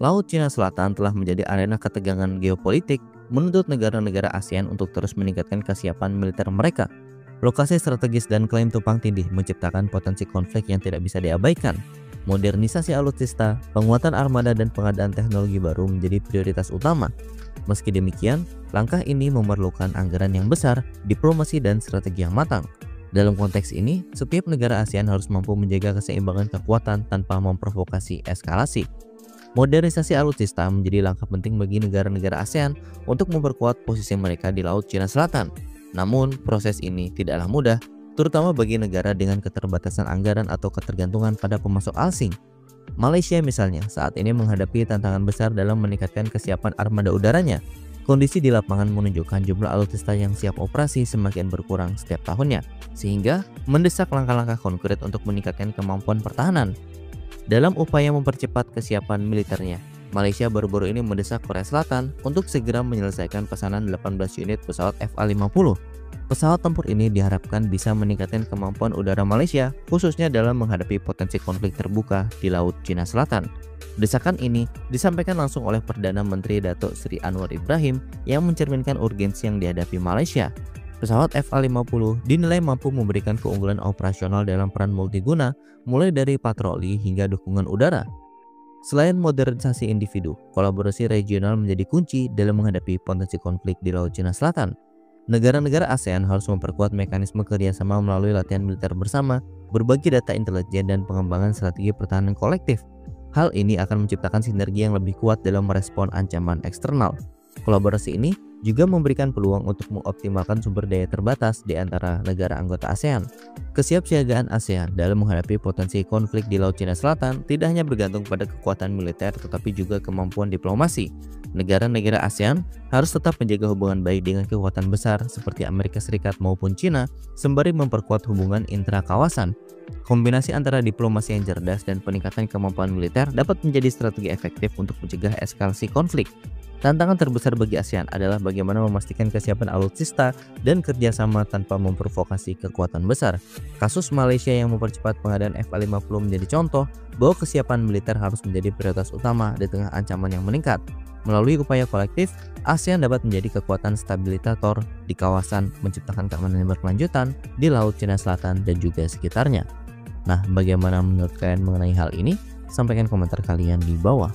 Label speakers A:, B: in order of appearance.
A: Laut Cina Selatan telah menjadi arena ketegangan geopolitik, menuntut negara-negara ASEAN untuk terus meningkatkan kesiapan militer mereka. Lokasi strategis dan klaim tumpang tindih menciptakan potensi konflik yang tidak bisa diabaikan. Modernisasi alutsista, penguatan armada, dan pengadaan teknologi baru menjadi prioritas utama. Meski demikian, langkah ini memerlukan anggaran yang besar, diplomasi, dan strategi yang matang. Dalam konteks ini, setiap negara ASEAN harus mampu menjaga keseimbangan kekuatan tanpa memprovokasi eskalasi. Modernisasi alutsista menjadi langkah penting bagi negara-negara ASEAN untuk memperkuat posisi mereka di Laut Cina Selatan. Namun, proses ini tidaklah mudah, terutama bagi negara dengan keterbatasan anggaran atau ketergantungan pada pemasok asing. Malaysia misalnya saat ini menghadapi tantangan besar dalam meningkatkan kesiapan armada udaranya. Kondisi di lapangan menunjukkan jumlah alutsista yang siap operasi semakin berkurang setiap tahunnya, sehingga mendesak langkah-langkah konkret untuk meningkatkan kemampuan pertahanan. Dalam upaya mempercepat kesiapan militernya, Malaysia baru-baru ini mendesak Korea Selatan untuk segera menyelesaikan pesanan 18 unit pesawat FA-50. Pesawat tempur ini diharapkan bisa meningkatkan kemampuan udara Malaysia, khususnya dalam menghadapi potensi konflik terbuka di Laut Cina Selatan. Desakan ini disampaikan langsung oleh Perdana Menteri Datuk Seri Anwar Ibrahim yang mencerminkan urgensi yang dihadapi Malaysia. Pesawat FA-50 dinilai mampu memberikan keunggulan operasional dalam peran multiguna, mulai dari patroli hingga dukungan udara. Selain modernisasi individu, kolaborasi regional menjadi kunci dalam menghadapi potensi konflik di Laut Cina Selatan. Negara-negara ASEAN harus memperkuat mekanisme kerjasama melalui latihan militer bersama, berbagi data intelijen, dan pengembangan strategi pertahanan kolektif. Hal ini akan menciptakan sinergi yang lebih kuat dalam merespon ancaman eksternal. Kolaborasi ini juga memberikan peluang untuk mengoptimalkan sumber daya terbatas di antara negara anggota ASEAN. Kesiapsiagaan ASEAN dalam menghadapi potensi konflik di Laut Cina Selatan tidak hanya bergantung pada kekuatan militer tetapi juga kemampuan diplomasi. Negara-negara ASEAN harus tetap menjaga hubungan baik dengan kekuatan besar seperti Amerika Serikat maupun China, sembari memperkuat hubungan intra-kawasan. Kombinasi antara diplomasi yang cerdas dan peningkatan kemampuan militer dapat menjadi strategi efektif untuk mencegah eskalasi konflik. Tantangan terbesar bagi ASEAN adalah bagaimana memastikan kesiapan alutsista dan kerjasama tanpa memprovokasi kekuatan besar. Kasus Malaysia yang mempercepat pengadaan FA-50 menjadi contoh bahwa kesiapan militer harus menjadi prioritas utama di tengah ancaman yang meningkat. Melalui upaya kolektif, ASEAN dapat menjadi kekuatan stabilisator di kawasan, menciptakan keamanan yang berkelanjutan di Laut Cina Selatan dan juga sekitarnya. Nah, bagaimana menurut kalian mengenai hal ini? Sampaikan komentar kalian di bawah.